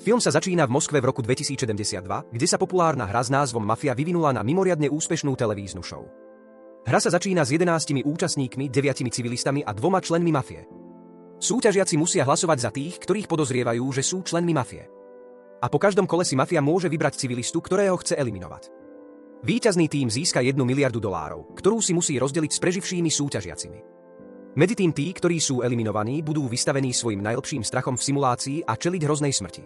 Film sa začína v Moskve v roku 2072, kde sa populárna hra s názvom Mafia vyvinula na mimoriadne úspešnú televíznu show. Hra sa začína s 11 účastníkmi, 9 civilistami a 2 členmi mafie. Súťažiaci musia hlasovať za tých, ktorých podozrievajú, že sú členmi mafie. A po každom kole si mafia môže vybrať civilistu, ktorého chce eliminovať. Víťazný tím získa $1 miliardu, ktorú si musí rozdeliť s preživšími súťažiacimi. Medzi tým tí, ktorí sú eliminovaní, budú vystavení svojim najlepším strachom v simulácii a čeliť hroznej smrti.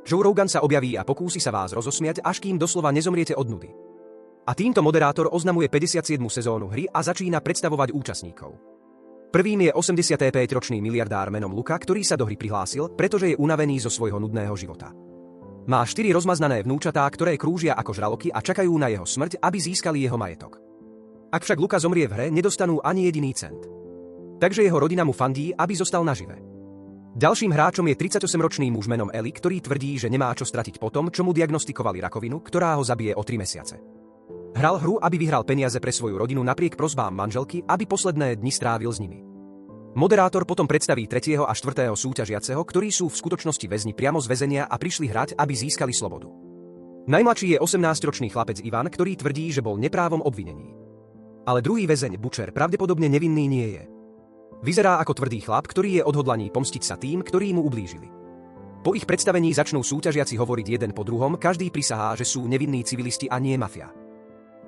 Joe Rogan sa objaví a pokúsi sa vás rozosmiať, až kým doslova nezomriete od nudy. A týmto moderátor oznamuje 57. sezónu hry a začína predstavovať účastníkov. Prvým je 85-ročný miliardár menom Luka, ktorý sa do hry prihlásil, pretože je unavený zo svojho nudného života. Má 4 rozmaznané vnúčatá, ktoré krúžia ako žraloky a čakajú na jeho smrť, aby získali jeho majetok. Ak však Luka zomrie v hre, nedostanú ani jediný cent. Takže jeho rodina mu fandí, aby zostal nažive. Ďalším hráčom je 38-ročný muž menom Eli, ktorý tvrdí, že nemá čo stratiť po tom, čo mu diagnostikovali rakovinu, ktorá ho zabije o 3 mesiace. Hral hru, aby vyhral peniaze pre svoju rodinu napriek prosbám manželky, aby posledné dni strávil s nimi. Moderátor potom predstaví 3. a 4. súťažiaceho, ktorí sú v skutočnosti väzni priamo z väzenia a prišli hrať, aby získali slobodu. Najmladší je 18-ročný chlapec Ivan, ktorý tvrdí, že bol neprávom obvinený. Ale druhý väzeň Butcher pravdepodobne nevinný nie je. Vyzerá ako tvrdý chlap, ktorý je odhodlaný pomstiť sa tým, ktorí mu ublížili. Po ich predstavení začnú súťažiaci hovoriť jeden po druhom, každý prisahá, že sú nevinní civilisti a nie mafia.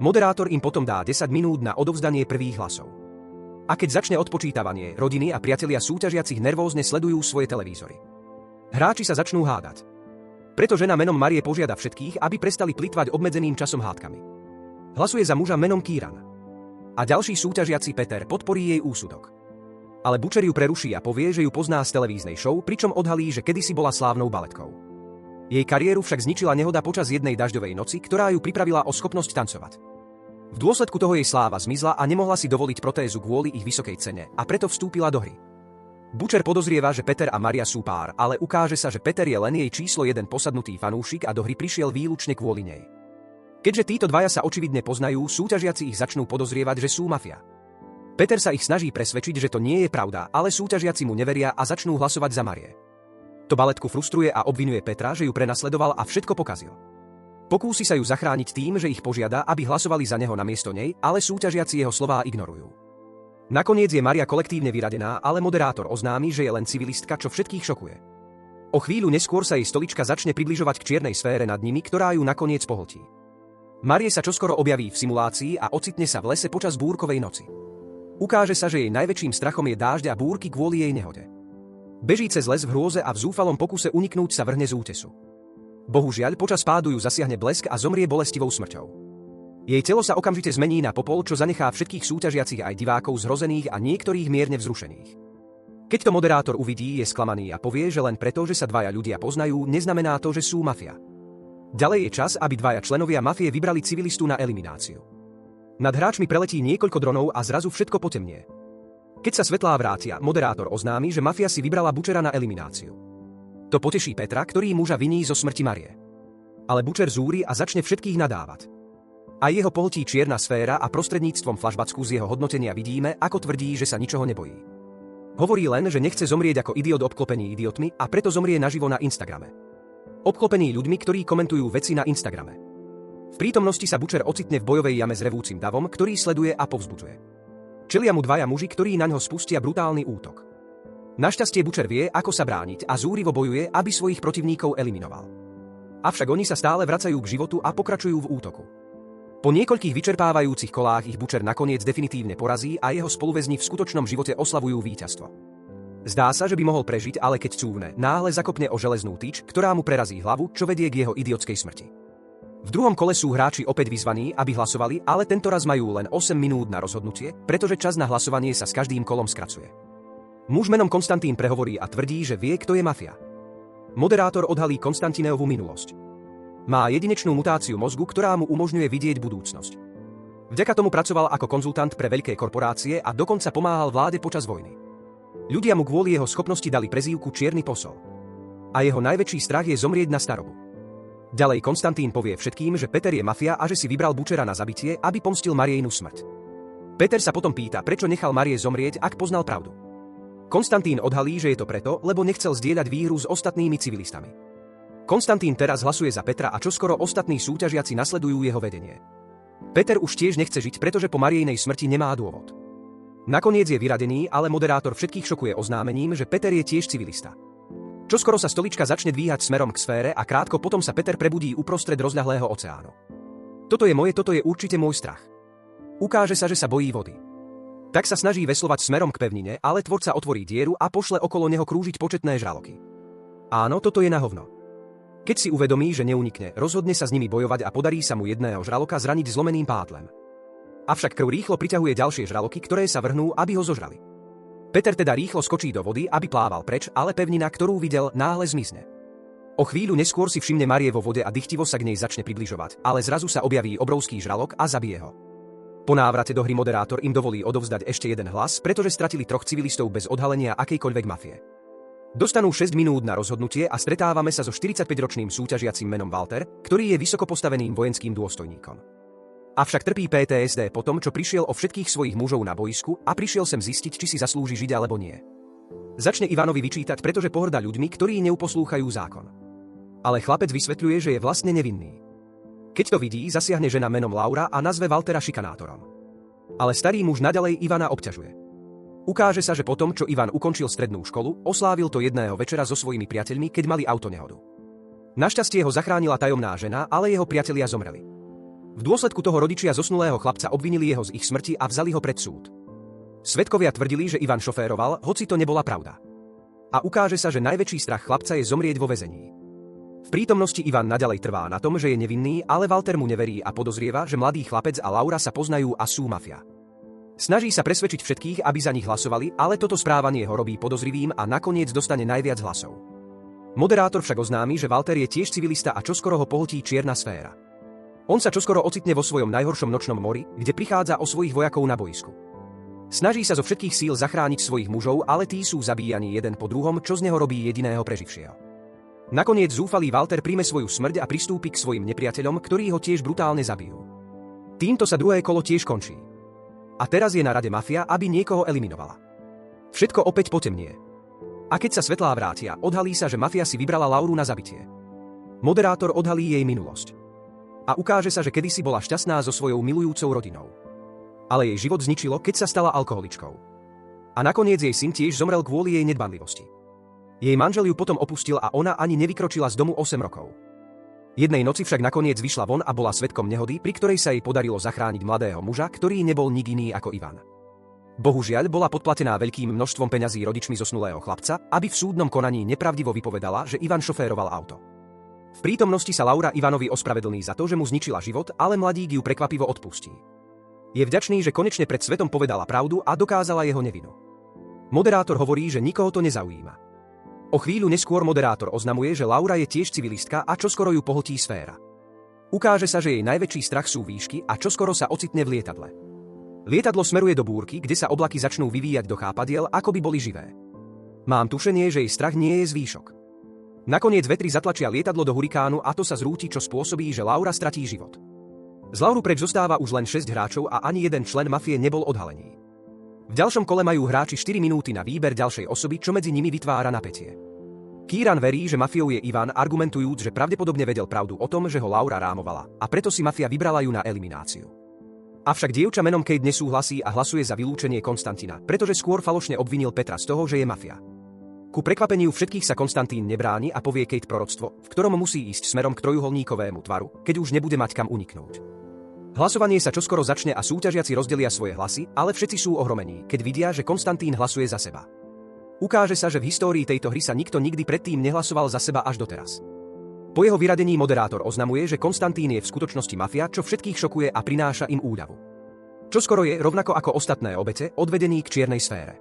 Moderátor im potom dá 10 minút na odovzdanie prvých hlasov. A keď začne odpočítavanie, rodiny a priatelia súťažiacich nervózne sledujú svoje televízory. Hráči sa začnú hádať. Preto žena menom Marie požiada všetkých, aby prestali plytvať obmedzeným časom hádkami. Hlasuje za muža menom Kieran. A ďalší súťažiaci Peter podporí jej úsudok. Ale Butcher ju preruší a povie, že ju pozná z televíznej show, pričom odhalí, že kedysi bola slávnou baletkou. Jej kariéru však zničila nehoda počas jednej dažďovej noci, ktorá ju pripravila o schopnosť tancovať. V dôsledku toho jej sláva zmizla a nemohla si dovoliť protézu kvôli ich vysokej cene, a preto vstúpila do hry. Butcher podozrieva, že Peter a Maria sú pár, ale ukáže sa, že Peter je len jej číslo 1 posadnutý fanúšik a do hry prišiel výlučne kvôli nej. Keďže títo dvaja sa očividne poznajú, súťažiaci ich začnú podozrievať, že sú mafia. Peter sa ich snaží presvedčiť, že to nie je pravda, ale súťažiaci mu neveria a začnú hlasovať za Marie. To baletku frustruje a obvinuje Petra, že ju prenasledoval a všetko pokazil. Pokúsi sa ju zachrániť tým, že ich požiada, aby hlasovali za neho namiesto nej, ale súťažiaci jeho slová ignorujú. Nakoniec je Maria kolektívne vyradená, ale moderátor oznámi, že je len civilistka, čo všetkých šokuje. O chvíľu neskôr sa jej stolička začne približovať k čiernej sfére nad nimi, ktorá ju nakoniec pohltí. Marie sa čoskoro objaví v simulácii a ocitne sa v lese počas búrkovej noci. Ukáže sa, že jej najväčším strachom je dážď a búrky kvôli jej nehode. Beží cez les v hrôze a v zúfalom pokuse uniknúť sa vrhne z útesu. Bohužiaľ, počas pádu ju zasiahne blesk a zomrie bolestivou smrťou. Jej telo sa okamžite zmení na popol, čo zanechá všetkých súťažiacich aj divákov zhrozených a niektorých mierne vzrušených. Keď to moderátor uvidí, je sklamaný a povie, že len preto, že sa dvaja ľudia poznajú, neznamená to, že sú mafia. Ďalej je čas, aby dvaja členovia mafie vybrali civilistu na elimináciu. Nad hráčmi preletí niekoľko dronov a zrazu všetko potemnie. Keď sa svetlá vrátia, moderátor oznámi, že mafia si vybrala Butchera na elimináciu. To poteší Petra, ktorý muža viní zo smrti Marie. Ale Butcher zúri a začne všetkých nadávať. A jeho pohltí čierna sféra a prostredníctvom flashbacku z jeho hodnotenia vidíme, ako tvrdí, že sa ničoho nebojí. Hovorí len, že nechce zomrieť ako idiot obklopený idiotmi a preto zomrie naživo na Instagrame. Obklopený ľuďmi, ktorí komentujú veci na Instagrame. V prítomnosti sa Butcher ocitne v bojovej jame s revúcim davom, ktorý sleduje a povzbudzuje. Čelia mu dvaja muži, ktorí naňho spustia brutálny útok. Našťastie Butcher vie, ako sa brániť a zúrivo bojuje, aby svojich protivníkov eliminoval. Avšak oni sa stále vracajú k životu a pokračujú v útoku. Po niekoľkých vyčerpávajúcich kolách ich Butcher nakoniec definitívne porazí a jeho spoluväzni v skutočnom živote oslavujú víťazstvo. Zdá sa, že by mohol prežiť, ale keď cúvne, náhle zakopne o železnú tyč, ktorá mu prerazí hlavu, čo vedie k jeho idiotskej smrti. V druhom kole sú hráči opäť vyzvaní, aby hlasovali, ale tentoraz majú len 8 minút na rozhodnutie, pretože čas na hlasovanie sa s každým kolom skracuje. Muž menom Konstantín prehovorí a tvrdí, že vie, kto je mafia. Moderátor odhalí Konstantinovú minulosť. Má jedinečnú mutáciu mozgu, ktorá mu umožňuje vidieť budúcnosť. Vďaka tomu pracoval ako konzultant pre veľké korporácie a dokonca pomáhal vláde počas vojny. Ľudia mu kvôli jeho schopnosti dali prezývku Čierny posol. A jeho najväčší strach je zomrieť na starobu. Ďalej Konstantín povie všetkým, že Peter je mafia a že si vybral Butchera na zabitie, aby pomstil Mariejnu smrť. Peter sa potom pýta, prečo nechal Marie zomrieť, ak poznal pravdu. Konstantín odhalí, že je to preto, lebo nechcel zdieľať výhru s ostatnými civilistami. Konstantín teraz hlasuje za Petra a čoskoro ostatní súťažiaci nasledujú jeho vedenie. Peter už tiež nechce žiť, pretože po Mariinej smrti nemá dôvod. Nakoniec je vyradený, ale moderátor všetkých šokuje oznámením, že Peter je tiež civilista. Čoskoro sa stolička začne dvíhať smerom k sfére a krátko potom sa Peter prebudí uprostred rozľahlého oceánu. Toto je určite môj strach. Ukáže sa, že sa bojí vody. Tak sa snaží veslovať smerom k pevnine, ale tvorca otvorí dieru a pošle okolo neho krúžiť početné žraloky. Áno, toto je na hovno. Keď si uvedomí, že neunikne, rozhodne sa s nimi bojovať a podarí sa mu jedného žraloka zraniť zlomeným pádlem. Avšak krv rýchlo priťahuje ďalšie žraloky, ktoré sa vrhnú, aby ho zožrali. Peter teda rýchlo skočí do vody, aby plával preč, ale pevnina, ktorú videl, náhle zmizne. O chvíľu neskôr si všimne Marie vo vode a dychtivo sa k nej začne približovať, ale zrazu sa objaví obrovský žralok a zabije ho. Po návrate do hry moderátor im dovolí odovzdať ešte jeden hlas, pretože stratili 3 civilistov bez odhalenia akejkoľvek mafie. Dostanú 6 minút na rozhodnutie a stretávame sa so 45-ročným súťažiacim menom Walter, ktorý je vysoko postaveným vojenským dôstojníkom. Avšak trpí PTSD po tom, čo prišiel o všetkých svojich mužov na boisku a prišiel sem zistiť, či si zaslúži žiť alebo nie. Začne Ivanovi vyčítať, pretože pohŕda ľuďmi, ktorí neuposlúchajú zákon. Ale chlapec vysvetľuje, že je vlastne nevinný. Keď to vidí, zasiahne žena menom Laura a nazve Waltera šikanátorom. Ale starý muž naďalej Ivana obťažuje. Ukáže sa, že potom, čo Ivan ukončil strednú školu, oslávil to jedného večera so svojimi priateľmi, keď mali autonehodu. Našťastie ho zachránila tajomná žena, ale jeho priatelia zomreli. V dôsledku toho rodičia zosnulého chlapca obvinili jeho z ich smrti a vzali ho pred súd. Svedkovia tvrdili, že Ivan šoféroval, hoci to nebola pravda. A ukáže sa, že najväčší strach chlapca je zomrieť vo väzení. V prítomnosti Ivan naďalej trvá na tom, že je nevinný, ale Walter mu neverí a podozrieva, že mladý chlapec a Laura sa poznajú a sú mafia. Snaží sa presvedčiť všetkých, aby za nich hlasovali, ale toto správanie ho robí podozrivým a nakoniec dostane najviac hlasov. Moderátor však oznámi, že Walter je tiež civilista a čoskoro ho pohltí čierna sféra. On sa čoskoro ocitne vo svojom najhoršom nočnom mori, kde prichádza o svojich vojakov na boisku. Snaží sa zo všetkých síl zachrániť svojich mužov, ale tí sú zabíjani jeden po druhom, čo z neho robí jediného preživšieho. Nakoniec zúfalý Walter príjme svoju smrť a pristúpi k svojim nepriateľom, ktorí ho tiež brutálne zabijú. Týmto sa druhé kolo tiež končí. A teraz je na rade mafia, aby niekoho eliminovala. Všetko opäť potemnie. A keď sa svetlá vrátia, odhalí sa, že mafia si vybrala Lauru na zabitie. Moderátor odhalí jej minulosť. A ukáže sa, že kedysi bola šťastná so svojou milujúcou rodinou. Ale jej život zničilo, keď sa stala alkoholičkou. A nakoniec jej syn tiež zomrel kvôli jej nedbanlivosti. Jej manžel ju potom opustil a ona ani nevykročila z domu 8 rokov. Jednej noci však nakoniec vyšla von a bola svedkom nehody, pri ktorej sa jej podarilo zachrániť mladého muža, ktorý nebol nik iný ako Ivan. Bohužiaľ bola podplatená veľkým množstvom peňazí rodičmi zosnulého chlapca, aby v súdnom konaní nepravdivo vypovedala, že Ivan šoféroval auto. V prítomnosti sa Laura Ivanovi ospravedlní za to, že mu zničila život, ale mladík ju prekvapivo odpustí. Je vďačný, že konečne pred svetom povedala pravdu a dokázala jeho nevinu. Moderátor hovorí, že nikoho to nezaujíma. O chvíľu neskôr moderátor oznamuje, že Laura je tiež civilistka a čoskoro ju pohltí sféra. Ukáže sa, že jej najväčší strach sú výšky a čoskoro sa ocitne v lietadle. Lietadlo smeruje do búrky, kde sa oblaky začnú vyvíjať do chápadiel, ako by boli živé. Mám tušenie, že jej strach nie je z výšok. Nakoniec vetry zatlačia lietadlo do hurikánu a to sa zrúti, čo spôsobí, že Laura stratí život. Z Lauru preč zostáva už len 6 hráčov a ani jeden člen mafie nebol odhalený. V ďalšom kole majú hráči 4 minúty na výber ďalšej osoby, čo medzi nimi vytvára napätie. Kieran verí, že mafiou je Ivan, argumentujúc, že pravdepodobne vedel pravdu o tom, že ho Laura rámovala, a preto si mafia vybrala ju na elimináciu. Avšak dievča menom Kate nesúhlasí a hlasuje za vylúčenie Konstantina, pretože skôr falošne obvinil Petra z toho, že je mafia. Ku prekvapeniu všetkých sa Konstantín nebráni a povie Kate proroctvo, v ktorom musí ísť smerom k trojuholníkovému tvaru, keď už nebude mať kam uniknúť. Hlasovanie sa čoskoro začne a súťažiaci rozdelia svoje hlasy, ale všetci sú ohromení, keď vidia, že Konstantín hlasuje za seba. Ukáže sa, že v histórii tejto hry sa nikto nikdy predtým nehlasoval za seba až doteraz. Po jeho vyradení moderátor oznamuje, že Konstantín je v skutočnosti mafia, čo všetkých šokuje a prináša im úľavu. Čoskoro je, rovnako ako ostatné obete, odvedený k čiernej sfére.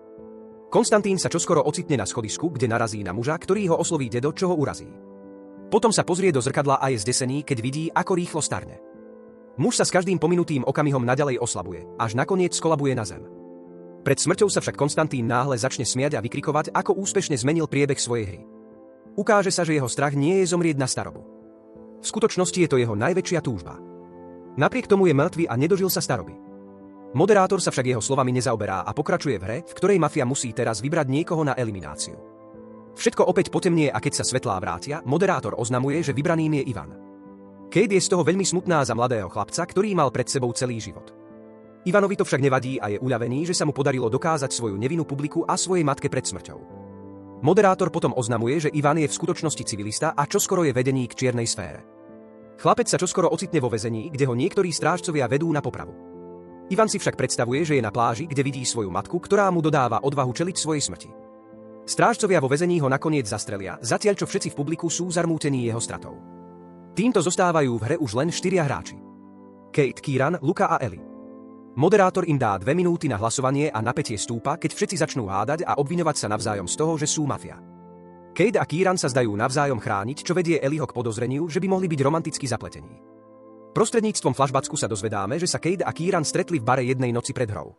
Konstantín sa čoskoro ocitne na schodisku, kde narazí na muža, ktorý ho osloví dedo, čo ho urazí. Potom sa pozrie do zrkadla a je zdesený, keď vidí, ako rýchlo starne. Muž sa s každým pominutým okamihom naďalej oslabuje, až nakoniec skolabuje na zem. Pred smrťou sa však Konstantín náhle začne smiať a vykrikovať, ako úspešne zmenil priebeh svojej hry. Ukáže sa, že jeho strach nie je zomrieť na starobu. V skutočnosti je to jeho najväčšia túžba. Napriek tomu je mŕtvy a nedožil sa staroby. Moderátor sa však jeho slovami nezaoberá a pokračuje v hre, v ktorej mafia musí teraz vybrať niekoho na elimináciu. Všetko opäť potemnie a keď sa svetlá vrátia, moderátor oznamuje, že vybraným je Ivan. Kate je z toho veľmi smutná za mladého chlapca, ktorý mal pred sebou celý život. Ivanovi to však nevadí a je uľavený, že sa mu podarilo dokázať svoju nevinu publiku a svojej matke pred smrťou. Moderátor potom oznamuje, že Ivan je v skutočnosti civilista a čoskoro je vedený k čiernej sfére. Chlapec sa čoskoro ocitne vo väzení, kde ho niektorí strážcovia vedú na popravu. Ivan si však predstavuje, že je na pláži, kde vidí svoju matku, ktorá mu dodáva odvahu čeliť svojej smrti. Strážcovia vo väzení ho nakoniec zastrelia, zatiaľ čo všetci v publiku sú zarmútení jeho stratou. Týmto zostávajú v hre už len 4 hráči. Kate, Kieran, Luka a Ellie. Moderátor im dá 2 minúty na hlasovanie a napätie stúpa, keď všetci začnú hádať a obviňovať sa navzájom z toho, že sú mafia. Kate a Kieran sa zdajú navzájom chrániť, čo vedie Ellieho k podozreniu, že by mohli byť romanticky zapletení. Prostredníctvom flashbacku sa dozvedáme, že sa Kate a Kieran stretli v bare jednej noci pred hrou.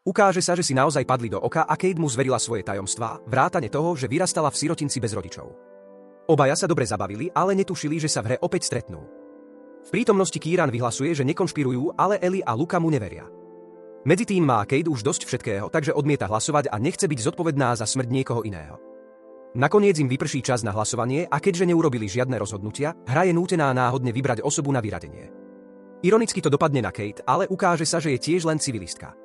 Ukáže sa, že si naozaj padli do oka a Kate mu zverila svoje tajomstvá, vrátane toho, že vyrastala v sirotinci bez rodičov. Obaja sa dobre zabavili, ale netušili, že sa v hre opäť stretnú. V prítomnosti Kieran vyhlasuje, že nekonšpirujú, ale Ellie a Luka mu neveria. Medzitým má Kate už dosť všetkého, takže odmieta hlasovať a nechce byť zodpovedná za smrť niekoho iného. Nakoniec im vyprší čas na hlasovanie a keďže neurobili žiadne rozhodnutia, hra je nútená náhodne vybrať osobu na vyradenie. Ironicky to dopadne na Kate, ale ukáže sa, že je tiež len civilistka.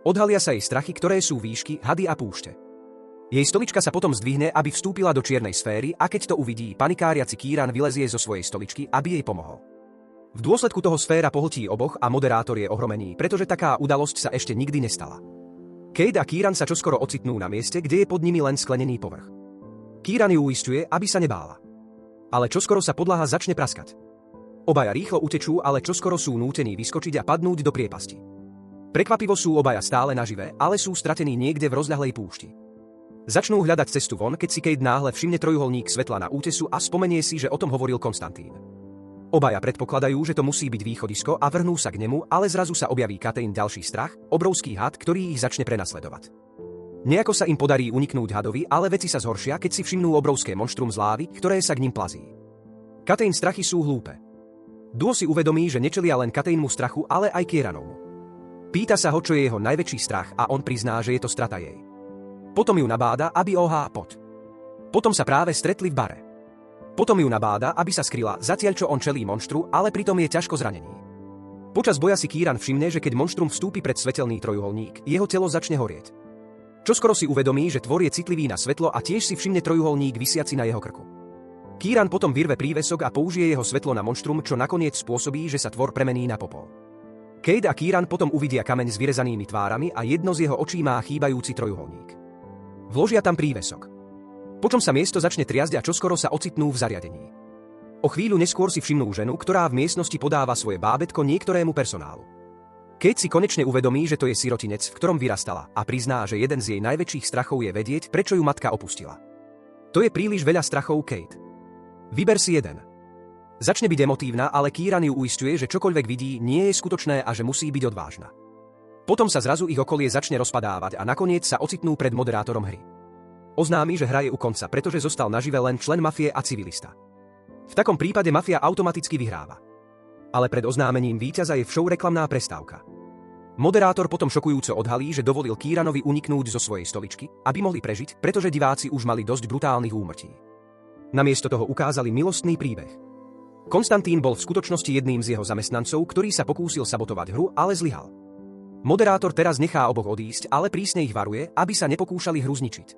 Odhalia sa jej strachy, ktoré sú výšky, hady a púšte. Jej stolička sa potom zdvihne, aby vstúpila do čiernej sféry a keď to uvidí, panikáriaci Kieran vylezie zo svojej stoličky, aby jej pomohol. V dôsledku toho sféra pohltí oboch a moderátor je ohromený, pretože taká udalosť sa ešte nikdy nestala. Kate a Kieran sa čoskoro ocitnú na mieste, kde je pod nimi len sklenený povrch. Kieran ju uisťuje, aby sa nebála. Ale čoskoro sa podlaha začne praskať. Obaja rýchlo utečú, ale čoskoro sú nútení vyskočiť a padnúť do priepasti. Prekvapivo sú obaja stále nažive, ale sú stratení niekde v rozľahlej púšti. Začnú hľadať cestu von, keď si Kate náhle všimne trojuholník svetla na útesu a spomenie si, že o tom hovoril Konstantín. Obaja predpokladajú, že to musí byť východisko a vrhnú sa k nemu, ale zrazu sa objaví Katein ďalší strach, obrovský had, ktorý ich začne prenasledovať. Nejako sa im podarí uniknúť hadovi, ale veci sa zhoršia, keď si všimnú obrovské monštrum z lávy, ktoré sa k ním plazí. Katein strachy sú hlúpe. Duo si uvedomí, že nečelia len Kateinmu strachu, ale aj Kieranovmu. Pýta sa ho, čo je jeho najväčší strach a on prizná, že je to strata jej. Potom ju nabáda, aby ohá pot. Potom sa práve stretli v bare. Potom ju nabáda, aby sa skryla, zatiaľ čo on čelí monštru, ale pritom je ťažko zranený. Počas boja si Kieran všimne, že keď monštrum vstúpi pred svetelný trojuholník, jeho telo začne horieť. Čoskoro si uvedomí, že tvor je citlivý na svetlo a tiež si všimne trojuholník visiaci na jeho krku. Kieran potom vyrve prívesok a použije jeho svetlo na monštrum, čo nakoniec spôsobí, že sa tvor premení na popol. Kate a Kieran potom uvidia kameň s vyrezanými tvárami a jedno z jeho očí má chýbajúci trojuholník. Vložia tam prívesok. Počom sa miesto začne triasť a čoskoro sa ocitnú v zariadení. O chvíľu neskôr si všimnú ženu, ktorá v miestnosti podáva svoje bábätko niektorému personálu. Kate si konečne uvedomí, že to je sirotinec, v ktorom vyrastala, a prizná, že jeden z jej najväčších strachov je vedieť, prečo ju matka opustila. To je príliš veľa strachov, Kate. Vyber si jeden. Začne byť emotívna, ale Kieran ju uisťuje, že čokoľvek vidí, nie je skutočné a že musí byť odvážna. Potom sa zrazu ich okolie začne rozpadávať a nakoniec sa ocitnú pred moderátorom hry. Oznámi, že hra je u konca, pretože zostal nažive len člen mafie a civilista. V takom prípade mafia automaticky vyhráva. Ale pred oznámením víťaza je v show reklamná prestávka. Moderátor potom šokujúco odhalí, že dovolil Kieranovi uniknúť zo svojej stoličky, aby mohli prežiť, pretože diváci už mali dosť brutálnych úmrtí. Namiesto toho ukázali milostný príbeh. Konstantín bol v skutočnosti jedným z jeho zamestnancov, ktorý sa pokúsil sabotovať hru, ale zlyhal. Moderátor teraz nechá oboch odísť, ale prísne ich varuje, aby sa nepokúšali hru zničiť.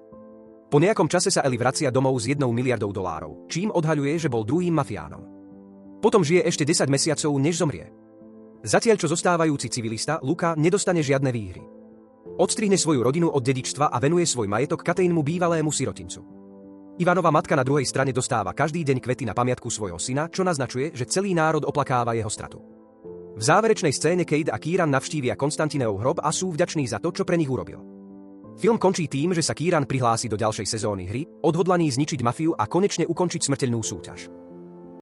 Po nejakom čase sa Ellie vracia domov s $1 miliardou, čím odhaľuje, že bol druhým mafiánom. Potom žije ešte 10 mesiacov, než zomrie. Zatiaľ čo zostávajúci civilista, Luka, nedostane žiadne výhry. Odstrihne svoju rodinu od dedičstva a venuje svoj majetok Kateinmu bývalému sirotincu. Ivanova matka na druhej strane dostáva každý deň kvety na pamiatku svojho syna, čo naznačuje, že celý národ oplakáva jeho stratu. V záverečnej scéne Kate a Kieran navštívia Konstantinov hrob a sú vďační za to, čo pre nich urobil. Film končí tým, že sa Kieran prihlási do ďalšej sezóny hry, odhodlaný zničiť mafiu a konečne ukončiť smrteľnú súťaž.